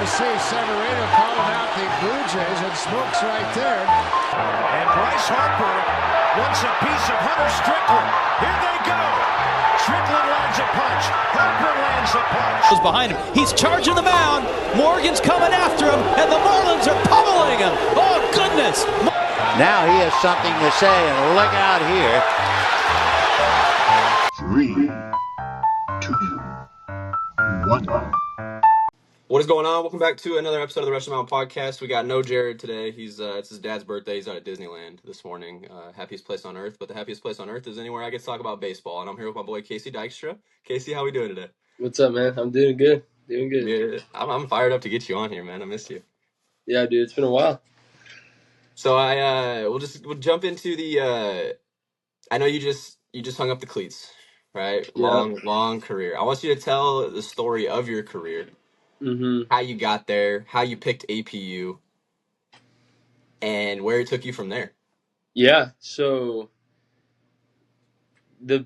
you see Severino calling out the Blue Jays, and Smoke's right there. And Bryce Harper wants a piece of Hunter Strickland. Here they go. Strickland lands a punch. Harper lands a punch. Behind him. He's charging the mound. Morgan's coming after him, and the Marlins are pummeling him. Oh, goodness. Now he has something to say, and look out here. 3, 2, 1. What is going on? Welcome back to another episode of the Rush Mound Podcast. We got no Jared today. It's his dad's birthday. He's out at Disneyland this morning. Happiest place on earth, but the happiest place on earth is anywhere I get to talk about baseball. And I'm here with my boy Casey Dykstra. Casey, how we doing today? What's up, man? I'm doing good. Yeah, I'm fired up to get you on here, man. I missed you. Yeah, dude, it's been a while. So we'll jump into the. I know you just hung up the cleats, right? Yeah. Long career. I want you to tell the story of your career. Mm-hmm. How you got there, how you picked APU, and where it took you from there. Yeah, so the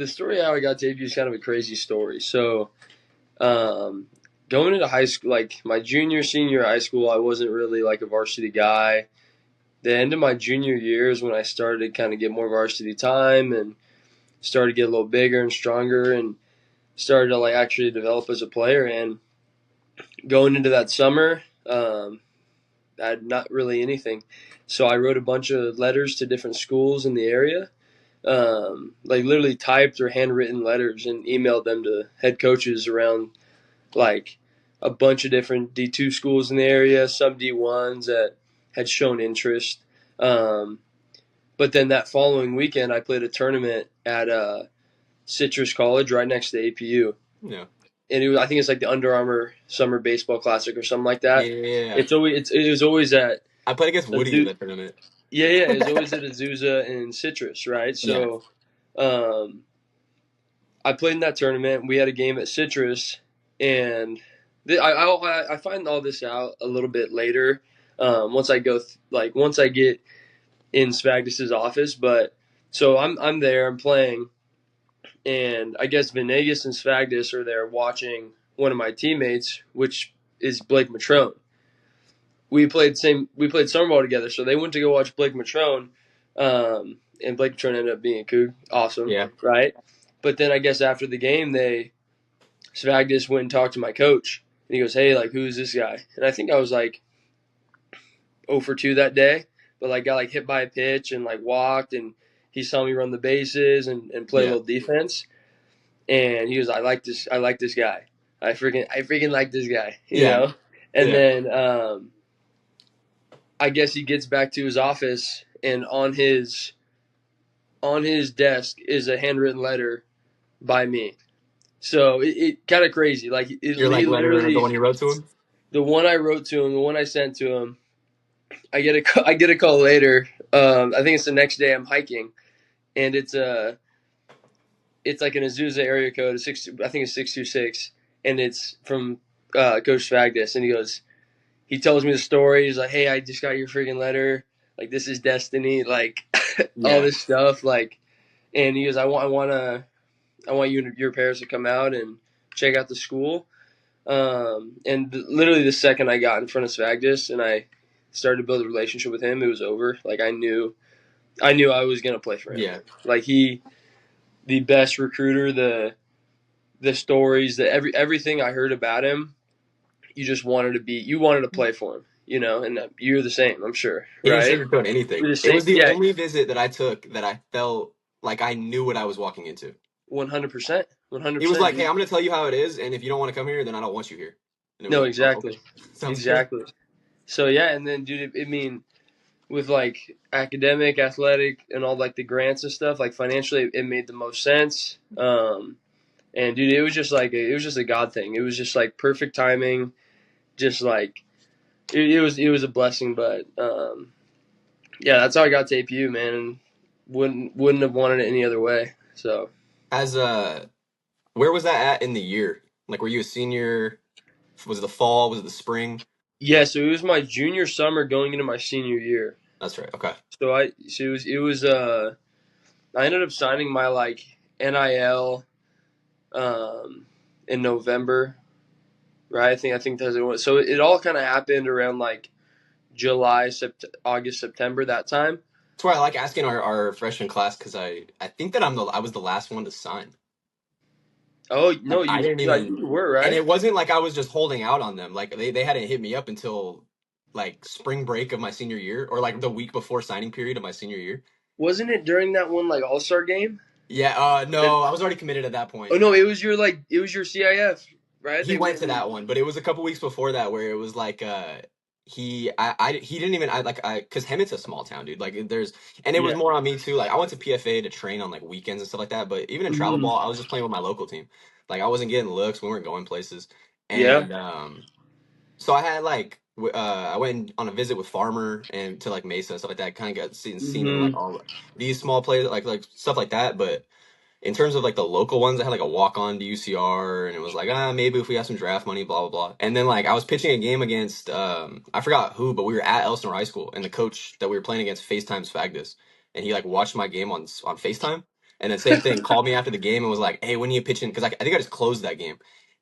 story how I got to APU is kind of a crazy story. So, going into high school, like my senior high school, I wasn't really like a varsity guy. The end of my junior year is when I started to kind of get more varsity time and started to get a little bigger and stronger and started to like actually develop as a player. And going into that summer, I had not really anything. So I wrote a bunch of letters to different schools in the area, like literally typed or handwritten letters and emailed them to head coaches around like a bunch of different D2 schools in the area, some D1s that had shown interest. But then that following weekend, I played a tournament at Citrus College right next to APU. Yeah. And I think it's like the Under Armour Summer Baseball Classic or something like that. Yeah. It was always at. I played against Woody in that tournament. Yeah. It was always at Azusa and Citrus, right? So, I played in that tournament. We had a game at Citrus, and I find all this out a little bit later. Once I get in Svagdis's office, but so I'm there, I'm playing. And I guess Venegas and Svagdis are there watching one of my teammates, which is Blake Matrone. We played summer ball together, so they went to go watch Blake Matrone, and Blake Matrone ended up being a Coug. Awesome, yeah, right? But then I guess after the game, Svagdis went and talked to my coach, and he goes, "Hey, like, who's this guy?" And I think I was like 0 for 2 that day, but like got like hit by a pitch and like walked, and he saw me run the bases and play a little defense, and he was, I like this guy. I freaking like this guy, you know. And then I guess he gets back to his office, and on his desk is a handwritten letter by me. So it kind of crazy. Like you're like literally the one you wrote to him. The one I wrote to him, the one I sent to him. I get a call later. I think it's the next day. I'm hiking. And it's like an Azusa area code, I think it's 626, and it's from Coach Svagdis. And he tells me the story. He's like, "Hey, I just got your freaking letter. Like, this is destiny. Like, all this stuff. Like," and he goes, "I want you and your parents to come out and check out the school." And literally the second I got in front of Svagdis and I started to build a relationship with him, it was over. Like, I knew I was gonna play for him. Yeah. Like, the best recruiter, the stories, everything I heard about him, you wanted to play for him, you know, and you're the same, I'm sure. He right? didn't sugarcoat anything. It was the only visit that I took that I felt like I knew what I was walking into. 100%. He was like, "Hey, I'm gonna tell you how it is, and if you don't want to come here, then I don't want you here." No, like, exactly. Oh, okay. Exactly. Good. So yeah, and then dude, I mean, with like academic, athletic, and all like the grants and stuff, like financially, it made the most sense. And dude, it was just a God thing. It was just like perfect timing. Just like it was a blessing. But yeah, that's how I got to APU, man. And wouldn't have wanted it any other way. So where was that at in the year? Like, were you a senior? Was it the fall? Was it the spring? Yeah, so it was my junior summer going into my senior year. That's right. Okay. So I ended up signing my like NIL in November right? I think that's what. So it all kind of happened around like July, August, September, that time. That's why I like asking our freshman class because I think that I was the last one to sign. Oh no, Like I didn't I think even, you were and right. it wasn't like I was just holding out on them. Like they hadn't hit me up until like spring break of my senior year or like the week before signing period of my senior year. Wasn't it during that one like All-Star game? Yeah, no, I was already committed at that point. Oh no, it was your CIF, right? He They went went. to that one, but it was a couple weeks before that where it was like he didn't even I because Hemet's a small town, dude. Like there's and it was Yeah. more on me too. Like I went to PFA to train on like weekends and stuff like that, but even in travel Hmm. ball, I was just playing with my local team. Like I wasn't getting looks, we weren't going places. Yeah. And so I had like I went on a visit with Farmer and to like Mesa and stuff like that. Kind of got seen Hmm. like all these small plays like stuff like that, but in terms of like the local ones, I had like a walk on to UCR, and it was like, maybe if we have some draft money, blah blah blah. And then like I was pitching a game against I forgot who, but we were at Elsinore High School, and the coach that we were playing against FaceTimes Fagdus, and he like watched my game on FaceTime, and then same thing, called me after the game and was like, hey, when are you pitching? Because I think I just closed that game.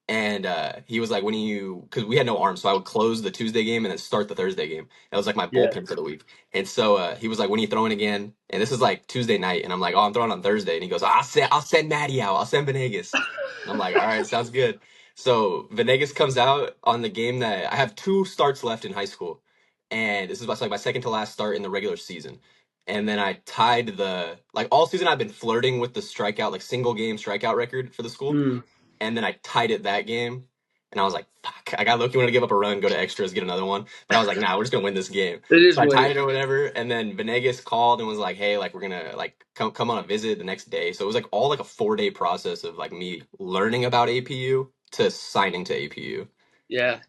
And he was like, when are you? Because we had no arms, so I would close the Tuesday game and then start the Thursday game. That was like my Yeah. bullpen for the week. And so he was like, "When are you throwing again?" And this is like Tuesday night, and I'm like, "Oh, I'm throwing on Thursday." And he goes, I'll send Maddie out. I'll send Venegas." And I'm like, "All right, sounds good." So Venegas comes out on the game that I have two starts left in high school, and this is like my second to last start in the regular season. And then I tied the like all season I've been flirting with the strikeout like single game strikeout record for the school, Mm. and then I tied it that game. And I was like, fuck, I got Loki wanted to give up a run, go to extras, get another one. But I was like, nah, we're just gonna win this game. It is So I what tied it. it or whatever. And then Venegas called and was like, hey, like we're gonna like come on a visit the next day. So it was like all like a 4 day process of like me learning about APU to signing to APU. Yeah.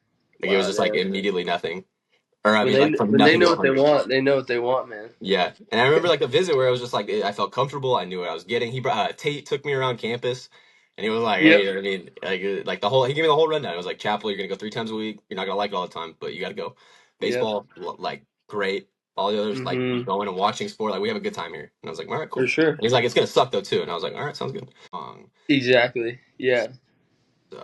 Like it was Wow. just like Man. immediately nothing. Or I When mean they like from when they nothing know to what they 100. want, they know what they want, man. Yeah. And I remember like the visit where I was just like I felt comfortable, I knew what I was getting. He brought Tate took me around campus. And he was like, Yep. "Hey, I mean, like the whole." He gave me the whole rundown. It was like, "Chapel, you're gonna go 3 times a week. You're not gonna like it all the time, but you got to go. Yep. Baseball, like great. All the others, like Hmm. going and watching sport. Like we have a good time here." And I was like, "All right, cool." For sure. And he's like, "It's gonna suck though too." And I was like, "All right, sounds good." Exactly. Yeah. So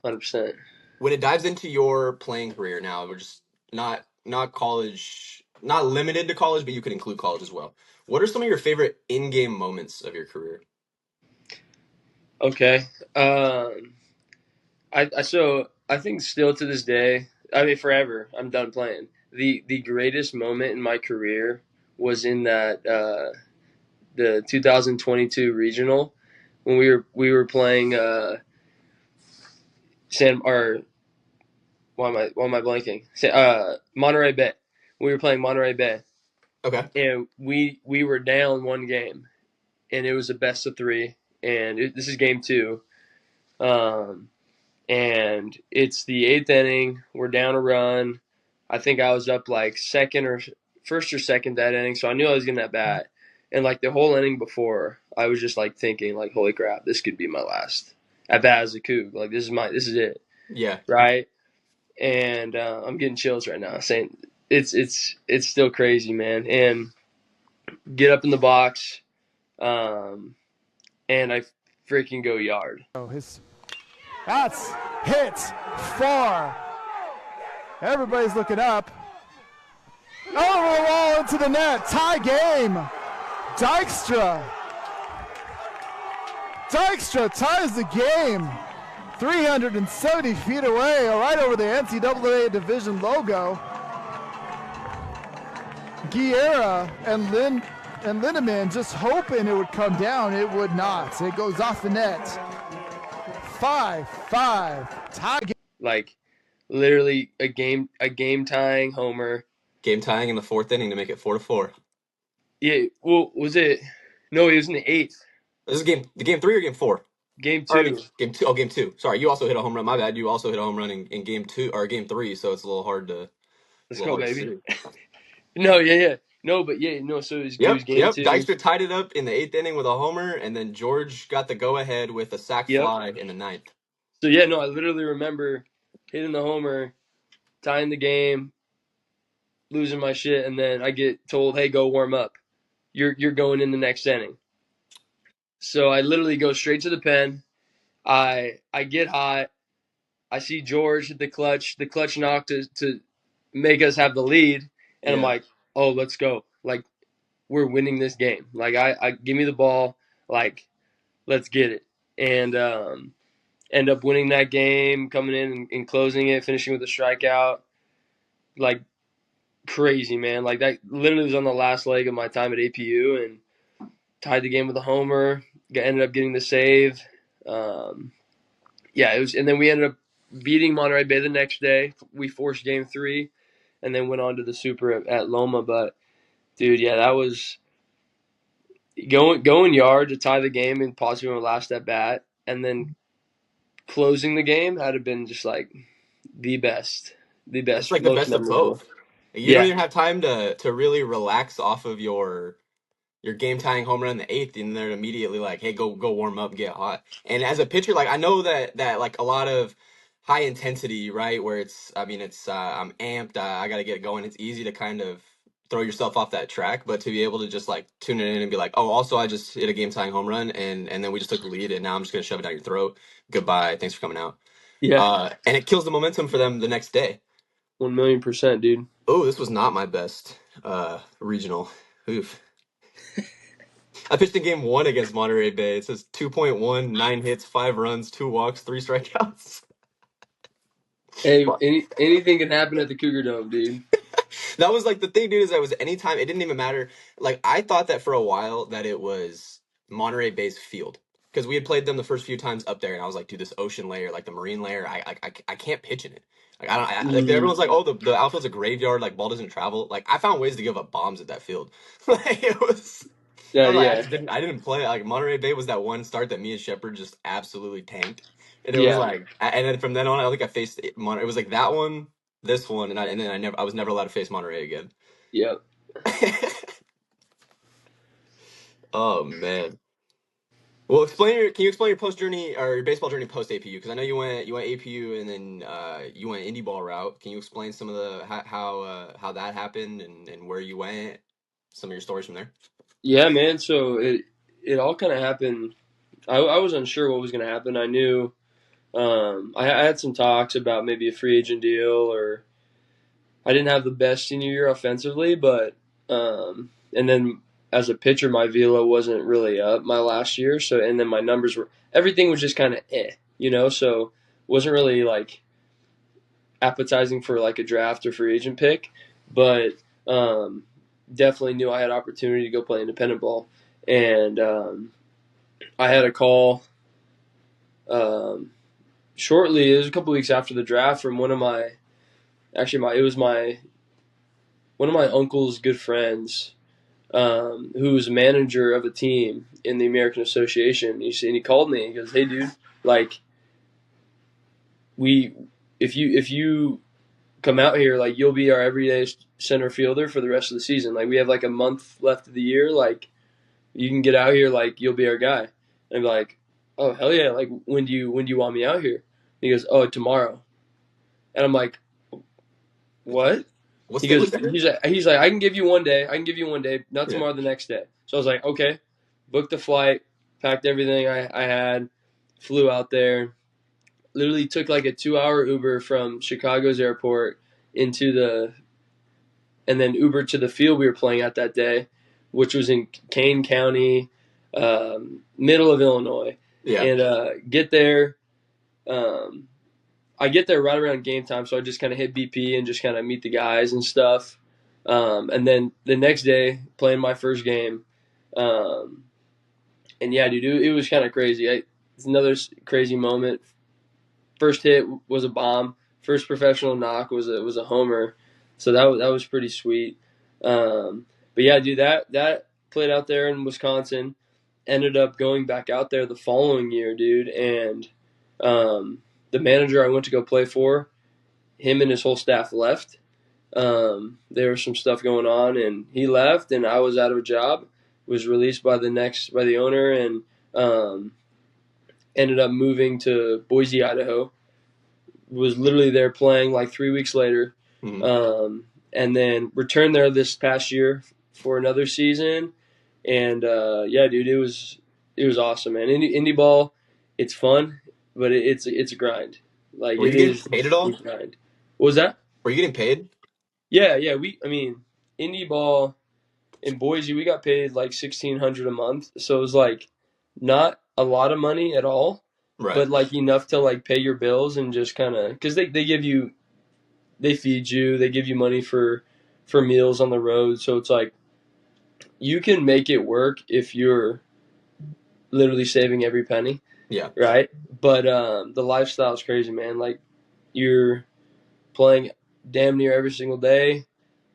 100%. when it dives into your playing career now, we're just not college, not limited to college, but you could include college as well. What are some of your favorite in-game moments of your career? Okay. I think still to this day, I mean forever, I'm done playing. The greatest moment in my career was in that the 2022 regional when we were playing San or why am I blanking? Monterey Bay. We were playing Monterey Bay, Okay. and we were down one game, and it was a best of three, and this is game two, and it's the eighth inning. We're down a run. I think I was up like first or second that inning, so I knew I was getting that bat. And like the whole inning before, I was just like thinking like, holy crap, this could be my last at bat as a Coug. Like this is it, Yeah. right? And I'm getting chills right now, saying it's still crazy, man. And get up in the box, and I freaking go yard. That's hit far. Everybody's looking up. Over the wall into the net. Tie game. Dykstra. Dykstra ties the game. 370 feet away, right over the NCAA division logo. Guerra and Lindemann just hoping it would come down. It would not. It goes off the net. 5-5 tie game. Like literally a game tying homer. Game tying in the 4th inning to make it 4-4. Yeah, well, was it? No, it was in the eighth. This is game 3 or game 4? Game Or, I two. mean, game 2. Oh, game 2. Sorry, you also hit a home run. My bad. You also hit a home run in game 2 or game 3, so it's a little hard to. Let's go, baby. No, yeah. No, but yeah, no. So it was game Yep. two. Dykstra tied it up in the 8th inning with a homer, and then George got the go-ahead with a sac fly in the 9th. So yeah, no, I literally remember hitting the homer, tying the game, losing my shit, and then I get told, "Hey, go warm up. You're going in the next inning." So I literally go straight to the pen. I get hot. I see George hit the clutch knock to make us have the lead, and I'm Yeah. like, oh, let's go. Like, we're winning this game. Like, I give me the ball. Like, let's get it. And end up winning that game, coming in and closing it, finishing with a strikeout. Like, crazy, man. Like, that literally was on the last leg of my time at APU and tied the game with a homer. Ended up getting the save. Yeah, it was, and then we ended up beating Monterey Bay the next day. We forced game 3 and then went on to the Super at Loma. But, dude, yeah, that was going yard to tie the game and possibly my last at bat, and then closing the game had to been just like the best, It's like the most best of memorable. both. You don't Yeah, even have time to really relax off of your game tying home run in the 8th, and they're immediately like, hey, go warm up, get hot. And as a pitcher, like I know that like a lot of high intensity, right, where it's I'm amped, I gotta get going. It's easy to kind of throw yourself off that track, but to be able to just like tune it in and be like, oh, also I just hit a game tying home run, and then we just took the lead, and now I'm just gonna shove it down your throat. Goodbye, thanks for coming out. yeah, And it kills the momentum for them the next day. 1,000,000%, dude. Oh, this was not my best regional. Oof. I pitched in game 1 against Monterey Bay. It says 2.1, 9 hits, 5 runs, 2 walks, 3 strikeouts. Hey, anything can happen at the Cougar Dome, dude. That was like the thing, dude, is that was anytime, it didn't even matter. Like, I thought that for a while that it was Monterey Bay's field. Because we had played them the first few times up there, and I was like, dude, this ocean layer, like the marine layer, I can't pitch in it. Like, like everyone's like, oh, the outfield's a graveyard, like, ball doesn't travel. Like, I found ways to give up bombs at that field. Like, it was. Yeah, I yeah, just didn't play. Like Monterey Bay was that one start that me and Shepard just absolutely tanked, and it was yeah, like, and then from then on, I think I faced Monterey. It was like that one, this one, and then I was never allowed to face Monterey again. yeah. Oh man. Well, can you explain your post journey or your baseball journey post APU? Because I know you went APU and then you went indie ball route. Can you explain some of the how that happened and where you went? Some of your stories from there. Yeah, man. So it all kind of happened. I was unsure what was going to happen. I knew I had some talks about maybe a free agent deal, or I didn't have the best senior year offensively, but and then as a pitcher, my velo wasn't really up my last year. So, and then my numbers everything was just kind of so wasn't really like appetizing for like a draft or free agent pick, but definitely knew I had opportunity to go play independent ball, and I had a call shortly. It was a couple weeks after the draft from one of my one of my uncle's good friends, who's manager of a team in the American Association. And he called me and he goes, "Hey, dude, like, if you come out here, like, you'll be our everyday center fielder for the rest of the season. Like, we have like a month left of the year. Like, you can get out here. Like, you'll be our guy." And I'm like, "Oh, hell yeah! Like, when do you want me out here?" And he goes, "Oh, tomorrow." And I'm like, "What?" He goes, he's like, I can give you one day. Not tomorrow, the next day. So I was like, okay. Booked the flight, packed everything I had, flew out there. Literally took like a 2-hour Uber from Chicago's airport and then Uber to the field we were playing at that day, which was in Kane County, middle of Illinois. Yeah. And get there. I get there right around game time, so I just kind of hit BP and just kind of meet the guys and stuff. And then the next day, playing my first game. And yeah, dude, it was kind of crazy. It's another crazy moment. First hit was a bomb. First professional knock was a homer. So that was pretty sweet. But yeah, dude, that played out there in Wisconsin. Ended up going back out there the following year, dude, and the manager I went to go play for, him and his whole staff left. There was some stuff going on, and he left, and I was out of a job. Was released by the owner, and ended up moving to Boise, Idaho. Was literally there playing like 3 weeks later, and then returned there this past year for another season. And yeah, dude, it was awesome, man. Indie ball, it's fun, but it's a grind. Like, Were you it getting is paid at all? a grind. What was that? Were you getting paid? Yeah. Indie ball in Boise, we got paid like $1,600 a month. So it was like not a lot of money at all, Right. but like enough to like pay your bills and just kind of, because they feed you, they give you money for meals on the road. So it's like you can make it work if you're literally saving every penny. Yeah. Right. But the lifestyle is crazy, man. Like, you're playing damn near every single day,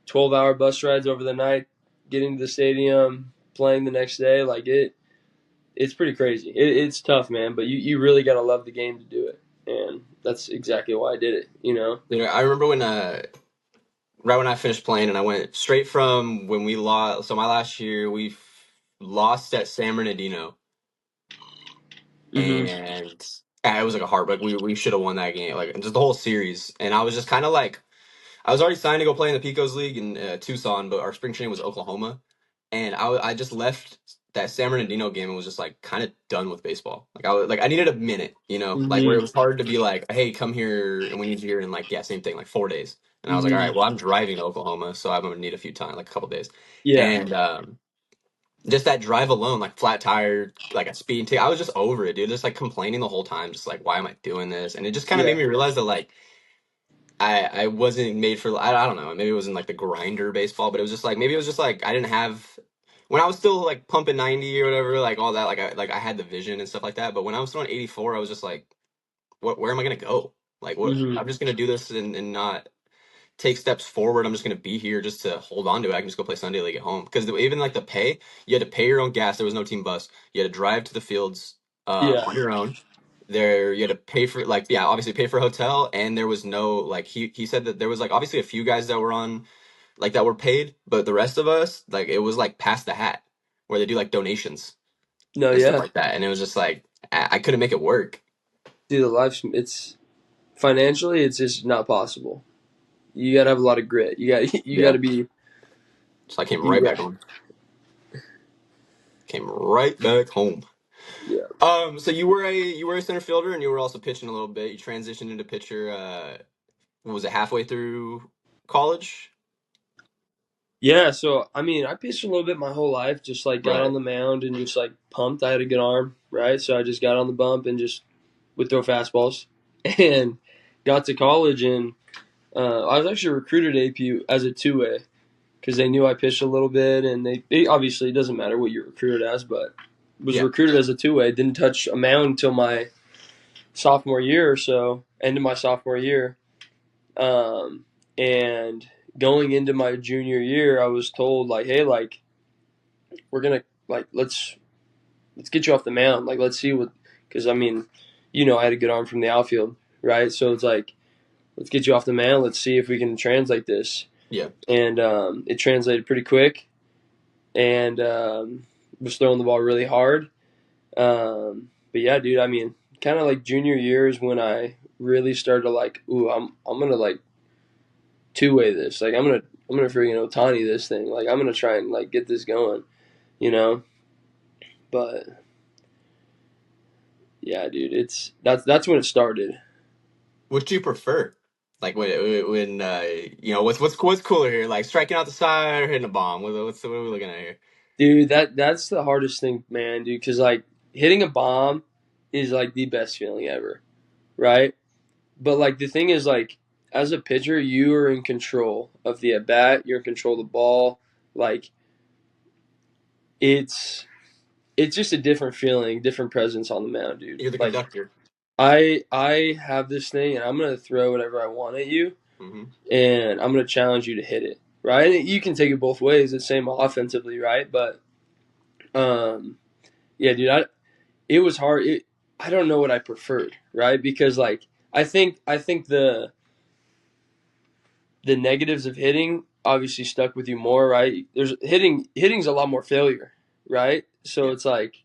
12-hour bus rides over the night, getting to the stadium, playing the next day. Like, it's pretty crazy. It's tough, man, but you really got to love the game to do it. And that's exactly why I did it, you know? I remember when right when I finished playing, and I went straight from when we lost. So my last year, we lost at San Bernardino, Mm-hmm. and it was like a heartbreak. We should have won that game, like just the whole series. And I was just kind of like, I was already signed to go play in the Pecos League in Tucson, but our spring training was Oklahoma, and I just left that San Bernardino game and was just like kind of done with baseball. I needed a minute, like where it Mm-hmm. was hard to be like, hey, come here and we need you here in like same thing, like 4 days. And I was like, all Mm-hmm. right, well I'm driving to Oklahoma, so I'm gonna need a few time, like a couple days. Yeah. And just that drive alone, like flat tire, like a speeding ticket, I was just over it, dude. Just like complaining the whole time, just like why am I doing this? And it just kind of Yeah. made me realize that like I wasn't made for I don't know, maybe it wasn't like the grinder baseball, but it was just like maybe it was just like I didn't have when I was still like pumping 90 or whatever, like all that, I had the vision and stuff like that. But when I was throwing 84, I was just like, where am I gonna go? Like what Mm-hmm. I'm just gonna do this and not take steps forward. I'm just gonna be here just to hold on to it. I can just go play Sunday League at home. Because even like the pay, you had to pay your own gas. There was no team bus. You had to drive to the fields Yeah. on your own. There you had to pay for like obviously pay for a hotel, and there was no like he said that there was like obviously a few guys that were on like that were paid, but the rest of us like it was like past the hat where they do like donations No, and stuff yeah. like that, and it was just like I couldn't make it work. Dude, it's financially, it's just not possible. You got to have a lot of grit. You got to be. So I came You right got, back home. Came right back home. yeah. So you were a center fielder and you were also pitching a little bit. You transitioned into pitcher. What was it, halfway through college? Yeah, so I mean, I pitched a little bit my whole life, just like got Right. on the mound and just like pumped. I had a good arm, right? So I just got on the bump and just would throw fastballs. And got to college, and I was actually recruited at APU as a two-way because they knew I pitched a little bit, and they obviously, it doesn't matter what you're recruited as, but was Yeah. recruited as a two-way. Didn't touch a mound until my sophomore year or so, end of my sophomore year. And going into my junior year, I was told like, hey, like we're gonna like let's get you off the mound, like let's see what, because I mean, I had a good arm from the outfield, right? So it's like, let's get you off the mound, let's see if we can translate this. Yeah. And it translated pretty quick, and was throwing the ball really hard. But yeah, dude, I mean, kind of like junior year is when I really started to like, ooh, I'm gonna like two-way this. Like I'm gonna freaking Otani this thing. Like I'm gonna try and like get this going, But yeah, dude, that's when it started. What do you prefer? Like when what's cooler here? Like striking out the side or hitting a bomb? What are we looking at here? Dude, that's the hardest thing, man, dude, because like hitting a bomb is like the best feeling ever, right? But like the thing is, like, as a pitcher, you are in control of the at bat. You're in control of the ball. Like it's just a different feeling, different presence on the mound, dude. You're the Like conductor. I have this thing, and I'm gonna throw whatever I want at you, Mm-hmm. and I'm gonna challenge you to hit it, right? And you can take it both ways. The same offensively, right? But yeah, dude, it was hard. I don't know what I preferred, right? Because like I think the negatives of hitting obviously stuck with you more, right? There's hitting's a lot more failure, right? So it's like,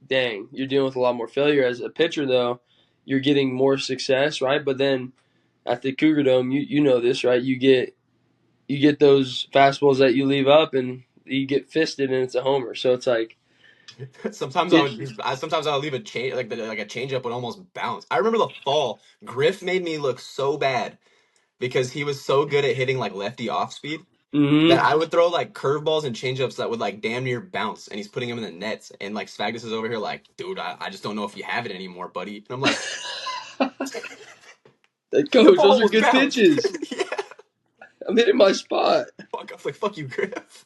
dang, you're dealing with a lot more failure. As a pitcher, though, you're getting more success, right? But then at the Cougar Dome, you know this, right? You get those fastballs that you leave up, and you get fisted, and it's a homer. So it's like, Sometimes Did, sometimes I would leave a change like a change up would almost bounce. I remember the fall. Griff made me look so bad because he was so good at hitting like lefty off speed that mm-hmm. I would throw like curveballs and changeups that would like damn near bounce, and he's putting them in the nets. And like Svagdis is over here like, dude, I just don't know if you have it anymore, buddy. And I'm like, the Coach, ball those are almost good bounced. pitches. Yeah, I'm hitting my spot. fuck. I was like, fuck you, Griff.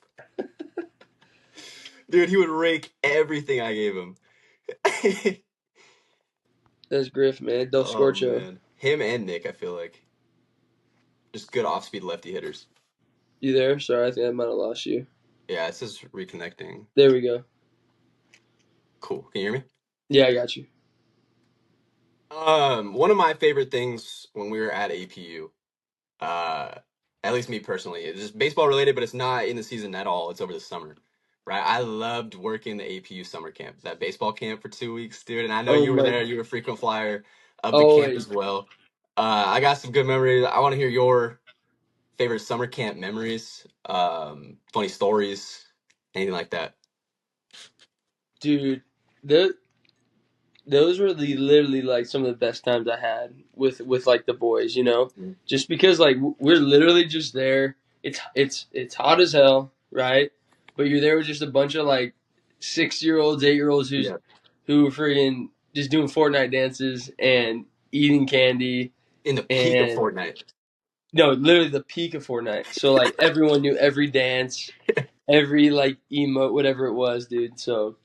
Dude, he would rake everything I gave him. That's Griff, man. Del Oh Scorcho. man, him and Nick, I feel like just good off speed lefty hitters. You there? Sorry, I think I might have lost you. Yeah, it says reconnecting. There we go. Cool. Can you hear me? Yeah, I got you. One of my favorite things when we were at APU, at least me personally, it's just baseball related, but it's not in the season at all. It's over the summer, right? I loved working the APU summer camp, that baseball camp for 2 weeks, dude. And I know Oh you were my. there. You were a frequent flyer of the camp Always. as well. I got some good memories. I want to hear your favorite summer camp memories, funny stories, anything like that. Dude, those were literally like some of the best times I had with like the boys, you know, just because like we're literally just there. It's hot as hell, right? But you're there with just a bunch of like 6-year-olds, 8-year-olds Yeah. who were freaking just doing Fortnite dances and eating candy. In the peak of And Fortnite. no, literally the peak of Fortnite. So like everyone knew every dance, every like emote, whatever it was, dude. So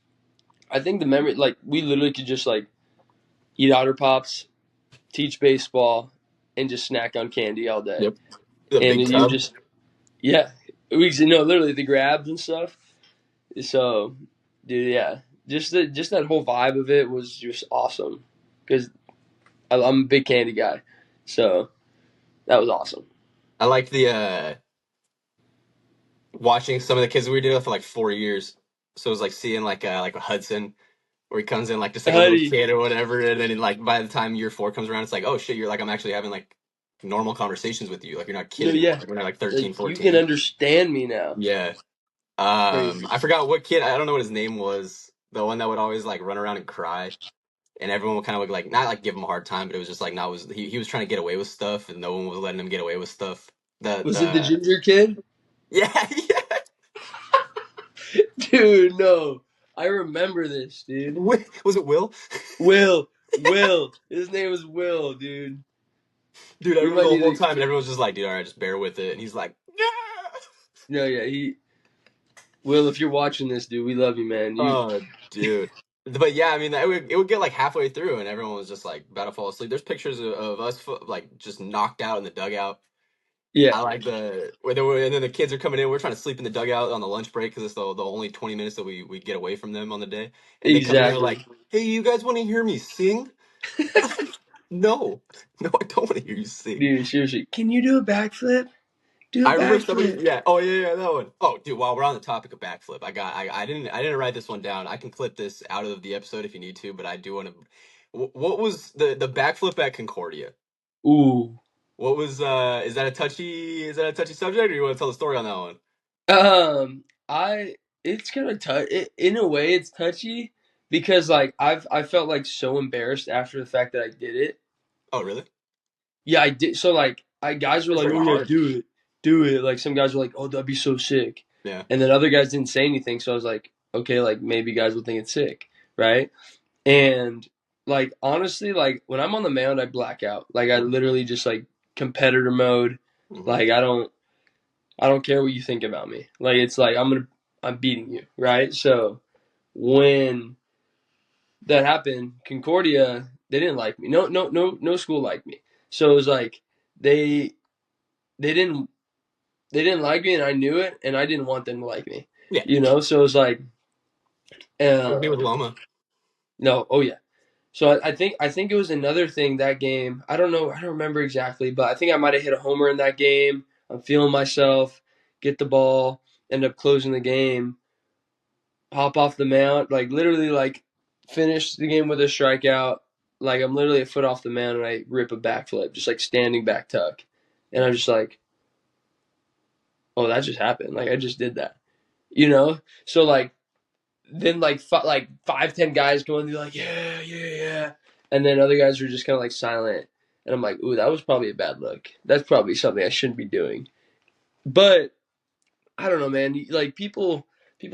I think the memory, like we literally could just like eat Otter Pops, teach baseball, and just snack on candy all day. Yep. The And big you tub. just, yeah, literally the grabs and stuff. So, dude, yeah, just that whole vibe of it was just awesome because I'm a big candy guy. So that was awesome. I liked the watching some of the kids we were doing for like 4 years. So it was like seeing like a Hudson where he comes in like just like a little Huddy. kid or whatever, and then like by the time year 4 comes around, it's like, oh shit, you're like I'm actually having like normal conversations with you, like you're not kidding. Yeah, Like, when they're like 13, like, you 14. can understand me now. Yeah. Crazy. I forgot what kid. I don't know what his name was. The one that would always like run around and cry, and everyone would kind of like not like give him a hard time, but it was just like not was he was trying to get away with stuff, and no one was letting him get away with stuff. Was it the ginger kid? Yeah, yeah. Dude, no. I remember this, dude. Was it Will? Will. His name was Will, dude. Dude, I We remember might the need whole to- time, and everyone was just like, "Dude, all right, just bear with it." And he's like, "Yeah." No, yeah, Will, if you're watching this, dude, we love you, man. Oh, dude. But yeah, I mean, it would get like halfway through, and everyone was just like about to fall asleep. There's pictures of us like just knocked out in the dugout. Yeah. I like and then the kids are coming in. We're trying to sleep in the dugout on the lunch break because it's the only 20 minutes that we get away from them on the day. And they come in and they're like, "Hey, you guys want to hear me sing?" No, I don't want to hear you sing. Dude, seriously, can you do a backflip? I remember somebody. Yeah. Oh yeah, that one. Oh, dude. While we're on the topic of backflip, I didn't write this one down. I can clip this out of the episode if you need to, but I do want to. What was the backflip at Concordia? Ooh. What was is that a touchy subject, or you want to tell the story on that one? It's kind of in a way it's touchy because like I felt like so embarrassed after the fact that I did it. Oh really? Yeah, I did. So like guys were That's like, pretty "Oh yeah, hard. do it." Like some guys were like, "Oh, that'd be so sick." Yeah. And then other guys didn't say anything, so I was like, "Okay, like maybe guys will think it's sick, right?" And like honestly, like when I'm on the mound, I black out. Like I literally just like competitor mode. Mm-hmm. Like I don't care what you think about me. Like it's like I'm beating you, right? So when that happened, Concordia, they didn't like me. No school liked me. So it was like they didn't like me, and I knew it, and I didn't want them to like me. Yeah. You know, so it was like, Me with Loma. no, oh yeah. So I think it was another thing that game. I don't know, I don't remember exactly, but I think I might have hit a homer in that game. I'm feeling myself, get the ball, end up closing the game, hop off the mound, like literally like finish the game with a strikeout. Like I'm literally a foot off the mound and I rip a backflip, just like standing back tuck. And I'm just like, oh, that just happened. Like I just did that. You know? So like then like 5, 10 guys go and they're like, yeah, yeah, yeah, and then other guys are just kind of like silent, and I'm like, ooh, that was probably a bad look. That's probably something I shouldn't be doing. But I don't know, man. Like people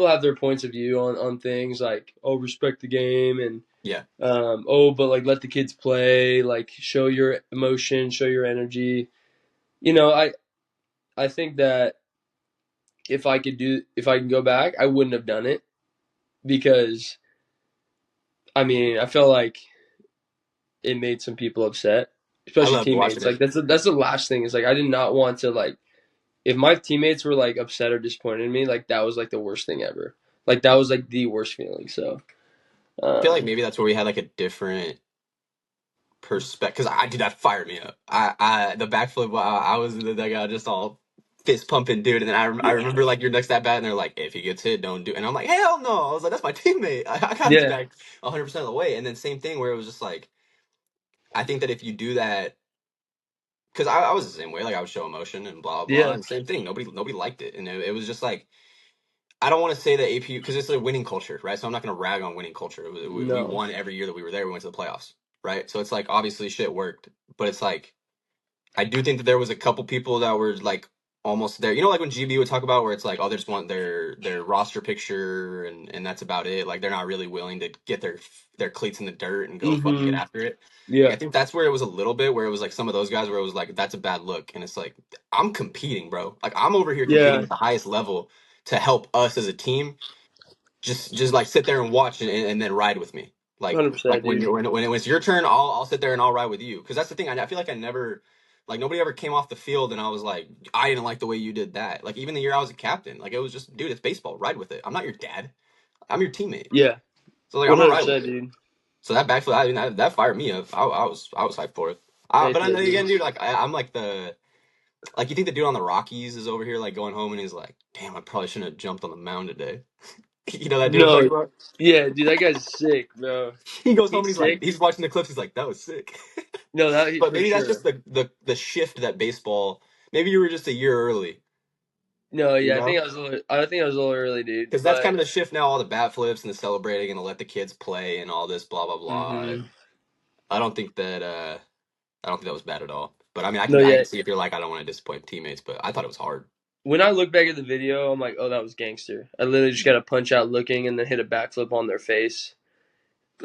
have their points of view on things like, oh, respect the game, and Yeah. oh, but like let the kids play, like show your emotion, show your energy. I think that if I can go back, I wouldn't have done it because I mean I felt like it made some people upset, I especially loved watching teammates. Like it. that's the last thing is like I did not want to like if my teammates were like upset or disappointed in me, like that was like the worst thing ever. Like that was like the worst feeling. So I feel like um, maybe that's where we had like a different perspective because I dude that fired me up. I the backflip I was in the dugout just all fist pumping dude, and then I yeah, remember like your next at bat and they're like if he gets hit don't do, and I'm like hell no. I was like that's my teammate. I got his yeah, back 100% of the way, and then same thing where it was just like I think that if you do that because I was the same way, like I would show emotion and blah blah blah, yeah, and same thing, nobody liked it, and it was just like I don't want to say that APU because it's a winning culture, right? So I'm not going to rag on winning culture. We no, won every year that we were there. We went to the playoffs, right? So it's like obviously shit worked, but it's like I do think that there was a couple people that were like almost there. You know, like when GB would talk about where it's like, oh, they just want their roster picture and that's about it. Like they're not really willing to get their cleats in the dirt and go fucking get mm-hmm, after it. Like yeah, I think that's where it was a little bit where it was like some of those guys where it was like that's a bad look, and it's like I'm competing, bro. Like I'm over here competing yeah, at the highest level to help us as a team just like sit there and watch and then ride with me. Like 100%, when dude. when it's your turn, I'll sit there and I'll ride with you because that's the thing. I feel like I never like nobody ever came off the field and I was like I didn't like the way you did that. Like even the year I was a captain, like it was just dude, it's baseball. Ride with it. I'm not your dad. I'm your teammate. Yeah, So like I'm gonna ride with 100%, it. dude. So that backflip, I mean, that fired me up. I was hyped for it. Heck But I yeah, know dude. again, dude. Like I'm like the like you think the dude on the Rockies is over here like going home and he's like, damn, I probably shouldn't have jumped on the mound today. You know that dude I'm talking No, about? yeah, dude, that guy's sick, bro. He goes home and He's he's like, sick. he's watching the clips. He's like, that was sick. No, that he, But for maybe that's just sure. the shift that baseball. Maybe you were just a year early, No, you yeah, know? I think I was a little early, dude. Because that's But kind of the shift now. All the bat flips and the celebrating and to let the kids play and all this blah blah blah. hmm I don't think that I don't think that was bad at all. But I mean, no, I yeah. can see if you're like I don't want to disappoint teammates, but I thought it was hard. When I look back at the video, I'm like, oh, that was gangster. I literally just got to punch out looking and then hit a backflip on their face.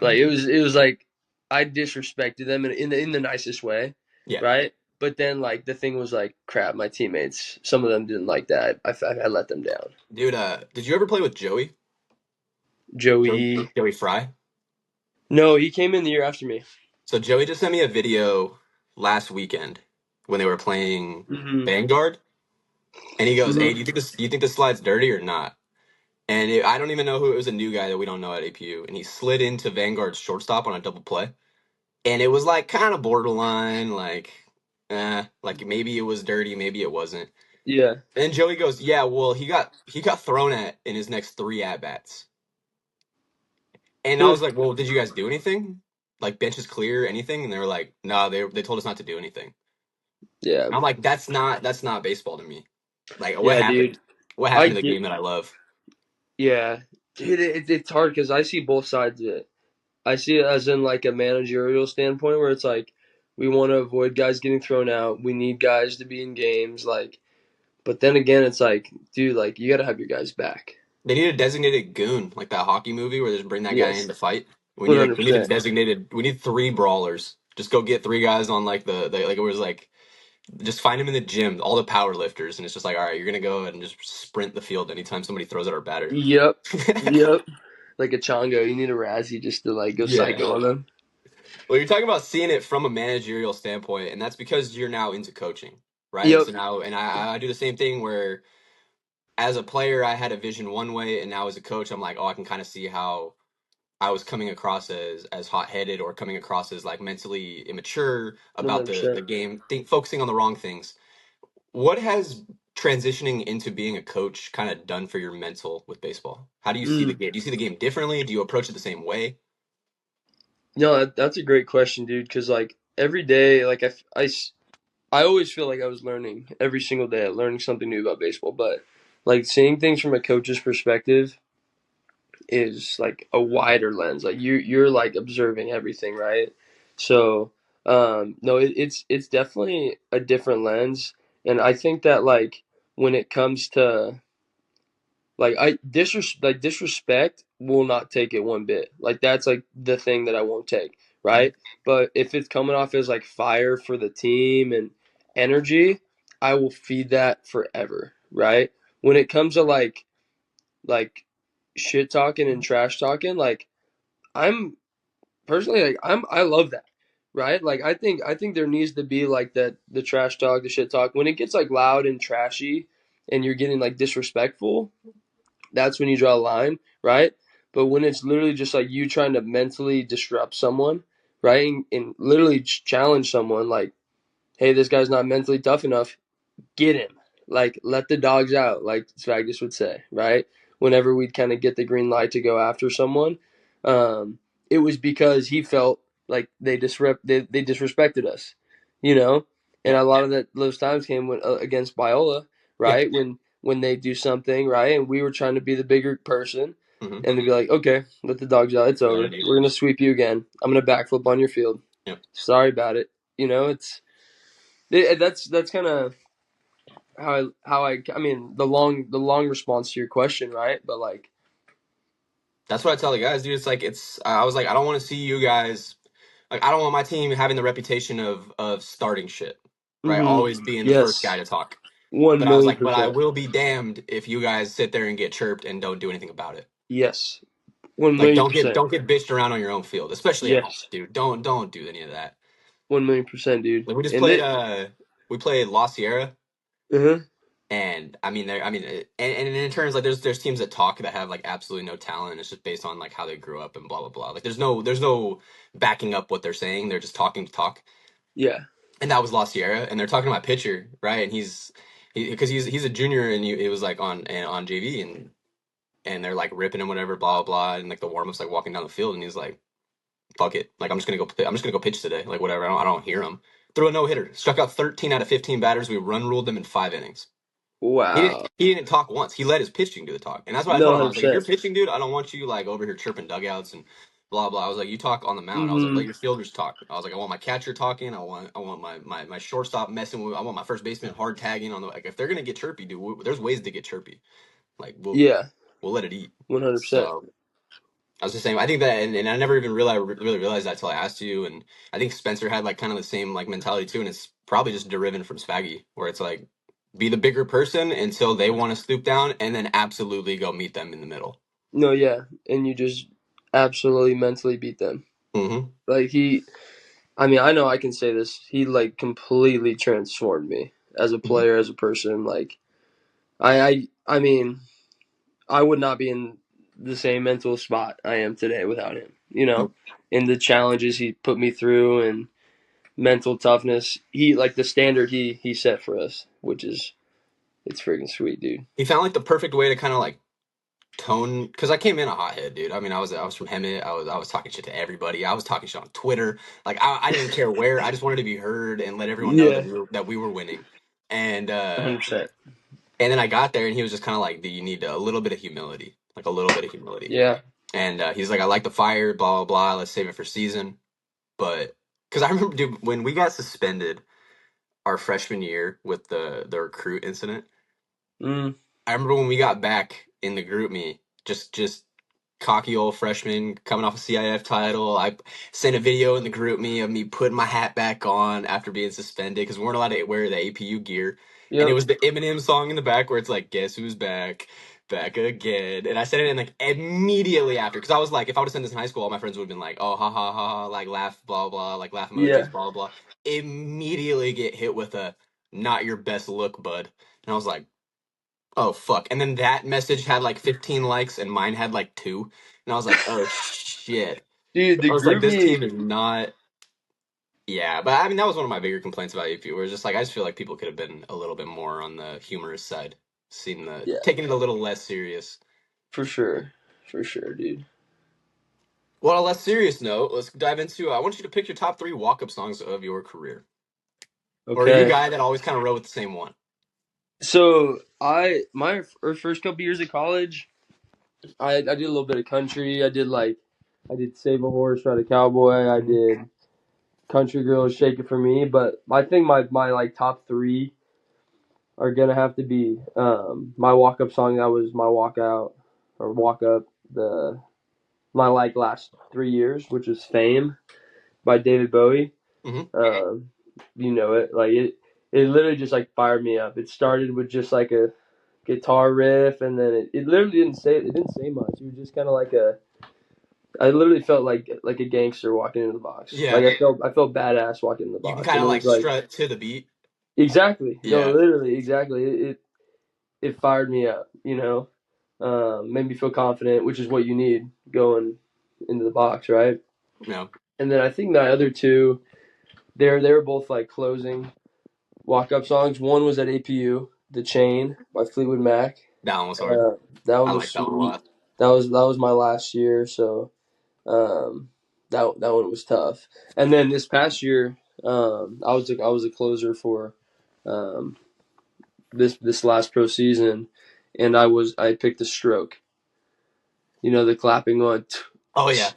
Like it was like I disrespected them in the nicest way, Yeah, right? But then like the thing was like, crap, my teammates, some of them didn't like that. I let them down. dude. Did you ever play with Joey? Joey, Joey Fry. no, he came in the year after me. So Joey just sent me a video last weekend when they were playing hmm Vanguard. And he goes, "Hey, hmm do you think this slide's dirty or not?" And I don't even know who it was. A new guy that we don't know at APU, and he slid into Vanguard's shortstop on a double play, and it was like kind of borderline, like maybe it was dirty, maybe it wasn't. Yeah. And Joey goes, "Yeah, well, he got thrown at in his next three at bats," and I was like, "Well, did you guys do anything? Like benches clear, anything?" And they were like, "No, they told us not to do anything." Yeah. I'm like, that's not baseball to me. Like, what Yeah, happened? dude. What I happened to the get. game that I love? Yeah, dude. It's hard because I see both sides of it. I see it as in like a managerial standpoint where it's like we want to avoid guys getting thrown out. We need guys to be in games. Like, but then again, it's like, dude, like you got to have your guys back. They need a designated goon, like that hockey movie where they just bring that guy in Yes, to fight. one hundred We need a percent. designated. We need three brawlers. Just go get three guys on like the like it was like just find them in the gym, all the power lifters, and it's just like all right, you're gonna go and just sprint the field anytime somebody throws at our batter. Yep, yep. Like a Chongo, you need a Razzie just to like go Yeah. psycho on them. Well, you're talking about seeing it from a managerial standpoint, and that's because you're now into coaching, right? Yep, So now, and I do the same thing where as a player, I had a vision one way, and now as a coach, I'm like, oh, I can kind of see how I was coming across as hot headed or coming across as like mentally immature one about hundred the percent. game, focusing on the wrong things. What has transitioning into being a coach kind of done for your mental with baseball? How do you see the Mm. game? Do you see the game differently? Do you approach it the same way? No, that's a great question, dude. Because like every day, like I always feel like I was learning every single day, learning something new about baseball. But like seeing things from a coach's perspective, is like a wider lens. Like you're like observing everything, right? So no, it's definitely a different lens, and I think that like when it comes to like disrespect will not take it one bit. Like that's like the thing that I won't take, right? But if it's coming off as like fire for the team and energy, I will feed that forever, right? When it comes to like shit talking and trash talking, like I'm personally like I love that. Right? Like I think there needs to be like that the trash talk, the shit talk. When it gets like loud and trashy and you're getting like disrespectful, that's when you draw a line, right? But when it's literally just like you trying to mentally disrupt someone, right? And literally challenge someone like, hey, this guy's not mentally tough enough, get him. Like, let the dogs out, like Svagus would say, right? Whenever we'd kind of get the green light to go after someone, it was because he felt like they disrespected us, you know? And Yeah. a lot of those times came against Biola, Yeah. right? When they do something, right? And we were trying to be the bigger person. Mm-hmm. And they'd be like, okay, let the dogs out. It's over. We're going to sweep you again. I'm going to backflip on your field. Yep. Sorry about it. You know, that's kind of how I mean the long response to your question, right? But like That's what I tell the guys, dude. It's like I was like, I don't want to see you guys. Like, I don't want my team having the reputation of starting shit, right? Always being the first guy yes, to talk. one But I was million like, but I percent, will be damned if you guys sit there and get chirped and don't do anything about it. yes, one Like, million percent, don't get bitched around on your own field, especially at home, yes, dude. Don't do any of that. 1,000,000%, dude. Like, we just And played it, we played La Sierra. uh-huh. And I mean, and in terms like there's teams that talk that have like absolutely no talent, and it's just based on like how they grew up and blah blah blah. Like there's no backing up what they're saying. They're just talking to talk. Yeah, And that was La Sierra, and they're talking to my pitcher, right? And because he's a junior, and he was like on JV, and they're like ripping him whatever, blah blah blah, and like the warm ups like walking down the field, and he's like, fuck it, like I'm just gonna go pitch today, like whatever. I don't hear him. Threw a no hitter, struck out 13 out of 15 batters. We run ruled them in 5 innings. wow, He didn't talk once. He let his pitching do the talk, and that's what I no, told him. I hundred was like, if you're percent. pitching, dude, I don't want you like over here chirping dugouts and blah blah. I was like, you talk on the mound. I was like, Mm-hmm. let your fielders talk. I was like, I want my catcher talking. I want my shortstop messing with. I want my first baseman hard tagging on the. Like, if they're gonna get chirpy, dude, there's ways to get chirpy. Like Yeah, we'll let it eat. 100%. So I was just saying, I think that, and I never even really realized that until I asked you, and I think Spencer had like kind of the same like mentality too, and it's probably just derivative from Spaggy, where it's like be the bigger person until they want to stoop down, and then absolutely go meet them in the middle. No, yeah, and you just absolutely mentally beat them. Mm-hmm. Like I mean, I know I can say this. He like completely transformed me as a player, as a person. Like I mean, I would not be in the same mental spot I am today without him. You know, and the challenges he put me through and mental toughness. He like the standard he set for us, which is it's freaking sweet, dude. He found like the perfect way to kind of like tone, because I came in a hothead, dude. I mean, I was from Hemet. I was talking shit to everybody. I was talking shit on Twitter. Like I didn't care where. I just wanted to be heard and let everyone know Yeah, that we were winning. And 100%. and then I got there, and he was just kind of like, you need a little bit of humility, like a little bit of humility. Yeah, And he's like, I like the fire, blah blah blah. Let's save it for season. But because I remember, dude, when we got suspended our freshman year with the recruit incident. mm, I remember when we got back in the group me, just cocky old freshman coming off a CIF title. I sent a video in the group me of me putting my hat back on after being suspended because we weren't allowed to wear the APU gear. And it yep, was the Eminem song in the back where it's like, guess who's back? Back again. And I said it in like immediately after because I was like, if I would have said this in high school, all my friends would have been like, oh, ha ha ha, ha, like laugh, blah, blah, like laugh yeah, emojis, blah, blah. Immediately get hit with a not your best look, bud. And I was like, oh fuck. And then that message had like 15 likes and mine had like 2. And I was like, oh shit. dude. I The was like, group this me, team is not. Yeah, but I mean, that was one of my bigger complaints about APU, where it's just like, I just feel like people could have been a little bit more on the humorous side, yeah, taking it a little less serious. for sure, dude. Well, on a less serious note, let's dive into, I want you to pick your top 3 walk-up songs of your career. Or are you a Okay, guy that always kind of wrote with the same one? so my first couple years of college, I did a little bit of country. I did Save a Horse, Ride a Cowboy. I did Country Girls, Shake It For Me. But I think my like top three are gonna have to be my walk up song. That was my walk out or walk up my like last 3 years, which is Fame by David Bowie. Mm-hmm. You know it. Like it literally just like fired me up. It started with just like a guitar riff, and then it literally didn't say much. It was just kind of like I literally felt like a gangster walking into the box. Yeah, Like I felt badass walking in the you can box, kind and of it like was like strut to the beat. exactly no, Yeah, literally exactly. It fired me up. Made me feel confident, which is what you need going into the box, right? no, And then I think my other two, they were both like closing walk up songs. One was at APU, The Chain by Fleetwood Mac. that one was hard. That one I was like that one a sweet. lot. That was my last year, so that one was tough. And then this past year, I was a closer for um, this last pro season, and I picked the stroke. You know, the clapping one. Oh yeah,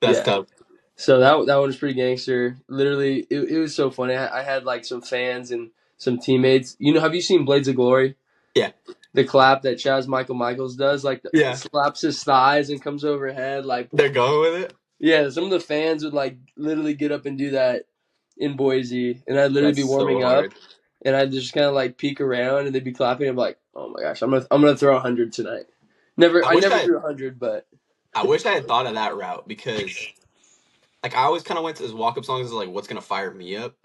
that's Yeah. tough. So that one was pretty gangster. Literally, it was so funny. I had like some fans and some teammates. Have you seen Blades of Glory? Yeah, The clap that Chaz Michaels does, like yeah, slaps his thighs and comes overhead, like they're going with it. yeah. Some of the fans would like literally get up and do that in Boise, and I'd literally That's be so warming up, hard. and I'd just kind of like peek around, and they'd be clapping. I'm like, oh my gosh, I'm gonna throw 100 tonight. I I wish never I threw 100, but I wish I had thought of that route because like I always kind of went to those walk up songs as like what's gonna fire me up,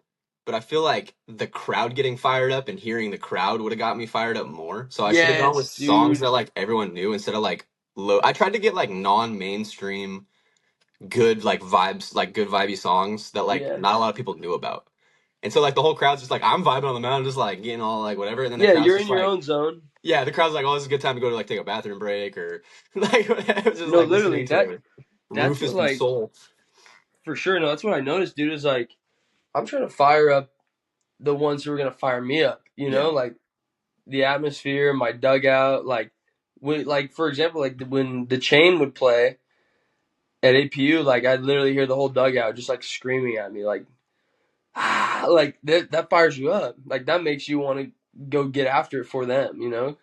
but I feel like the crowd getting fired up and hearing the crowd would have got me fired up more. So I should have gone with yes, songs dude, that like everyone knew instead of like low. I tried to get like non-mainstream, good like vibes, like good vibey songs that like yeah, not a lot of people knew about. And so like the whole crowd's just like I'm vibing on the mountain, just like getting all like whatever, and then the yeah. crowd's You're just in your like own zone. yeah, the crowd's like, oh, this is a good time to go to like take a bathroom break or like just No, like literally, listening to that's Rufus what Du like Sol. for sure. No, that's what I noticed, dude. Is like I'm trying to fire up the ones who are gonna fire me up. Yeah. Like the atmosphere, my dugout, like for example, like when the Chain would play at APU, like I'd literally hear the whole dugout just like screaming at me, like like that fires you up, like that makes you want to go get after it for them. You know,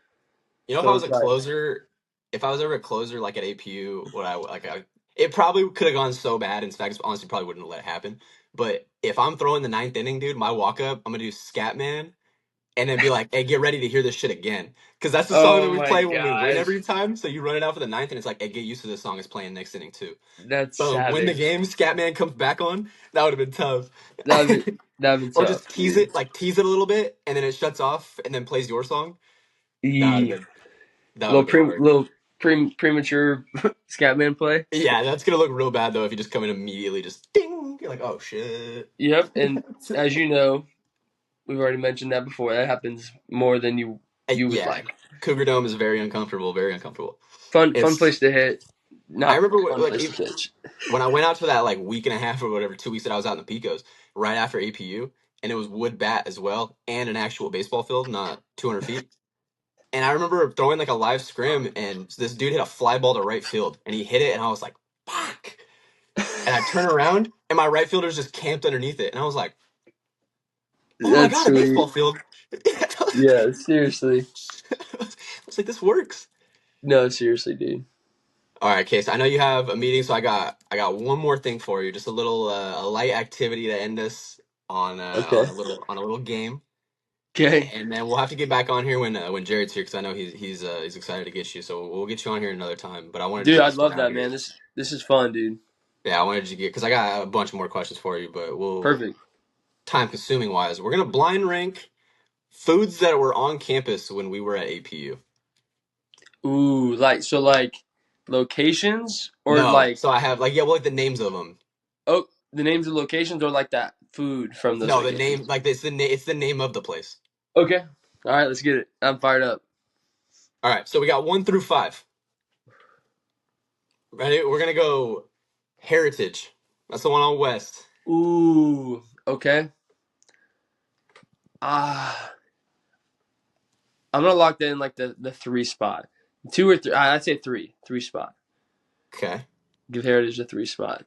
if I So was it's a like, closer, if I was ever a closer like at APU, what I like, it probably could have gone so bad. In fact, honestly, probably wouldn't have let it happen. But if I'm throwing the ninth inning, dude, my walk up, I'm gonna do Scatman and then be like, "Hey, get ready to hear this shit again," because that's the song that oh we my play when we win gosh, every time. So you run it out for the ninth, and it's like, "Hey, get used to this song. It's playing next inning too." that's Boom, win the savage. game. Scatman comes back on. That would have been tough. That'd be Or tough, just tease dude. it, like tease it a little bit, and then it shuts off, and then plays your song. That would have E been that would have been hard. little premature Scatman play. Yeah, that's gonna look real bad though if you just come in immediately, just ding. You're like, oh shit. Yep, and as you know, we've already mentioned that before. That happens more than you would Yeah, like. Cougar Dome is very uncomfortable. Very uncomfortable. Fun It's. place to hit. I Not remember fun like place to pitch. when I went out for that like week and a half or whatever, 2 weeks that I was out in the Picos right after APU, and it was wood bat as well, and an actual baseball field, not 200 feet. And I remember throwing like a live scrim, and this dude hit a fly ball to right field, and he hit it, and I was like, "Fuck!" And I turn around, and my right fielder's just camped underneath it, and I was like, "Oh my That's god, a sweet. baseball field!" Yeah, seriously. I was like, "This works." No, seriously, dude. All right, Case. I know you have a meeting, so I got one more thing for you, just a little a light activity to end us Okay. on a little game, Okay. and then we'll have to get back on here when Jared's here because I know he's excited to get you. So we'll get you on here another time. But I wanted you Dude, to I'd just get love out that, here. man. This is fun, dude. Yeah, I wanted you to get because I got a bunch more questions for you, but we'll Perfect. time consuming wise, we're gonna blind rank foods that were on campus when we were at APU. Ooh, like locations or No, like so I have like yeah, well, like the names of them. oh the names of locations or like that food from those No, the name locations. like it's the name of the place. Okay. All right, let's get it. I'm fired up. All right, so we got 1 through 5. Ready? We're gonna go Heritage. That's the one on West. Ooh, okay. Ah, I'm gonna lock that in like the 3 spot. 2 or 3. I'd say 3. 3 spot. Okay. Give Heritage a 3 spot.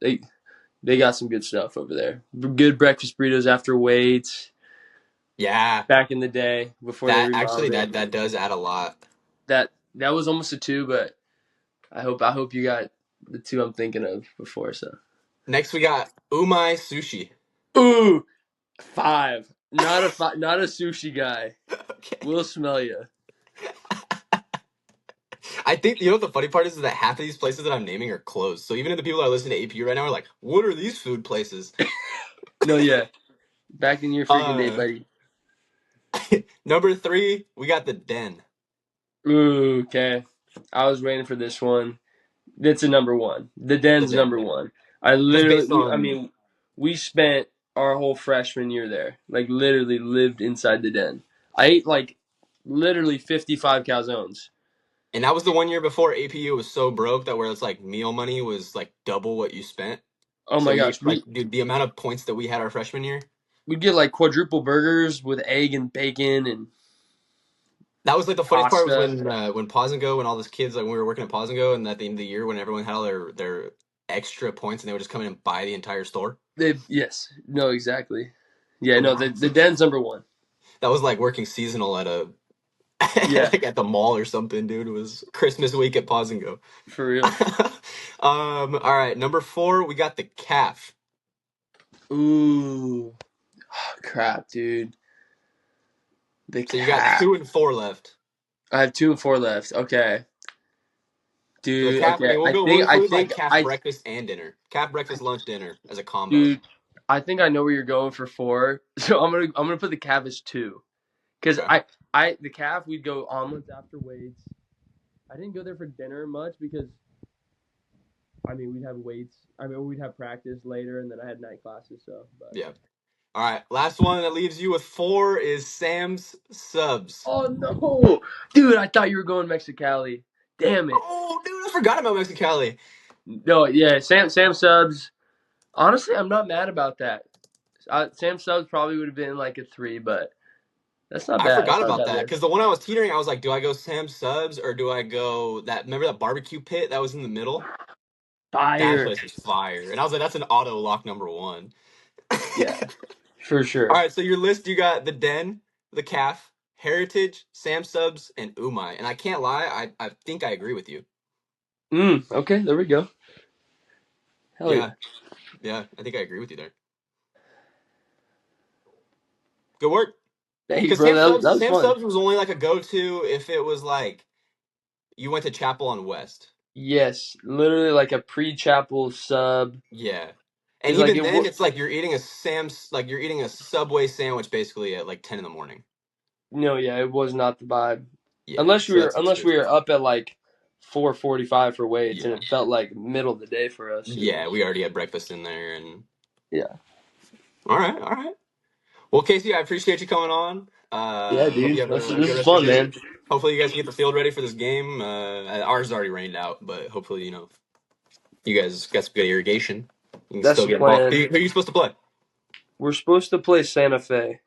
They got some good stuff over there. Good breakfast burritos after weights. Yeah. Back in the day before they remodeled it. That does add a lot. That was almost a 2, but I hope you got the 2 I'm thinking of before. So Next we got Umai Sushi. ooh, 5. Not a sushi guy. Okay. We'll smell you. I think you know what the funny part is that half of these places that I'm naming are closed. So even if the people that are listening to APU right now are like, "What are these food places?" No, yeah. Back in your freaking day, buddy. Number 3, we got the Den. Ooh, okay. I was waiting for this one. It's a number 1. The Den's Den. number 1. Just based on, I mean, we spent our whole freshman year there. Like, literally lived inside the Den. I ate, like, literally 55 calzones. and that was the one year before APU was so broke that where it's like meal money was like double what you spent. Oh, So my gosh. like, dude, the amount of points that we had our freshman year. We'd get, like, quadruple burgers with egg and bacon and That was like the funniest part was pasta. when Pause and Go and all those kids, like when we were working at Pause and Go, and at the end of the year when everyone had all their extra points and they would just come in and buy the entire store. Yes. No, exactly. Yeah, Oh, no, wow. the Den's number 1. That was like working seasonal at a Yeah. like at the mall or something, dude. It was Christmas week at Pause and Go. For real. All right, number 4, we got the Calf. Ooh. Oh, crap, dude. So you got 2 and 4 left. I have 2 and 4 left. Okay. So the Dude, Calf, I okay. mean, we'll include like Calf breakfast and dinner. Calf breakfast, lunch, dinner as a combo. Dude, I think I know where you're going for 4. So I'm gonna put the calf as 2. Because Okay. the calf we'd go omelets after weights. I didn't go there for dinner much because I mean we'd have weights. I mean we'd have practice later and then I had night classes, so Yeah. All right, last one that leaves you with 4 is Sam's Subs. Oh no. Dude, I thought you were going Mexicali. Damn it. Oh, dude, I forgot about Mexicali. No, yeah, Sam Subs. Honestly, I'm not mad about that. Sam Subs probably would have been like a 3, but that's not I bad. forgot That's not about a bad that list. because the one I was teetering, I was like, do I go Sam's Subs or do I go that? Remember that barbecue pit that was in the middle? That Fire. place was fire, and I was like, that's an auto lock number 1. Yeah, for sure. All right, so your list, you got the Den, the Calf, Heritage, Sam's Subs, and Umai. And I can't lie, I think I agree with you. Okay, there we go. Hell yeah. Yeah, I think I agree with you there. Good work. Hey, Because bro, that was Sam fun. Subs was only like a go-to if it was like you went to Chapel on West. Yes, literally like a pre-chapel sub. Yeah. And It's like even then, it's like you're eating a Subway sandwich basically at like 10 in the morning. No, yeah, it was not the vibe. Yeah, Unless so we were up at like 4:45 for weights, Yeah. and it felt like middle of the day for us. Yeah, we already had breakfast in there, and Yeah. all right. Well, Casey, I appreciate you coming on. Yeah, hope you dude. have a This good is rest fun, of your day. man. Hopefully, you guys can get the field ready for this game. Ours already rained out, but hopefully, you guys got some good irrigation. You can That's still the get ball. plan. Who are you supposed to play? We're supposed to play Santa Fe.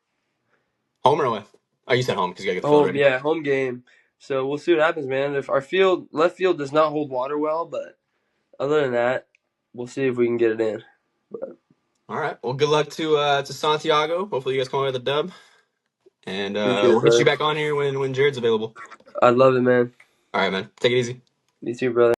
Home or away? Oh, you said home because you got to get the field Home, ready. yeah, home game. So we'll see what happens, man. If our left field does not hold water well, but other than that, we'll see if we can get it in. All right. Well, good luck to Santiago. Hopefully, you guys come away with a dub. And Appreciate it, we'll get you brother. back on here when Jared's available. I love it, man. All right, man. Take it easy. You too, brother.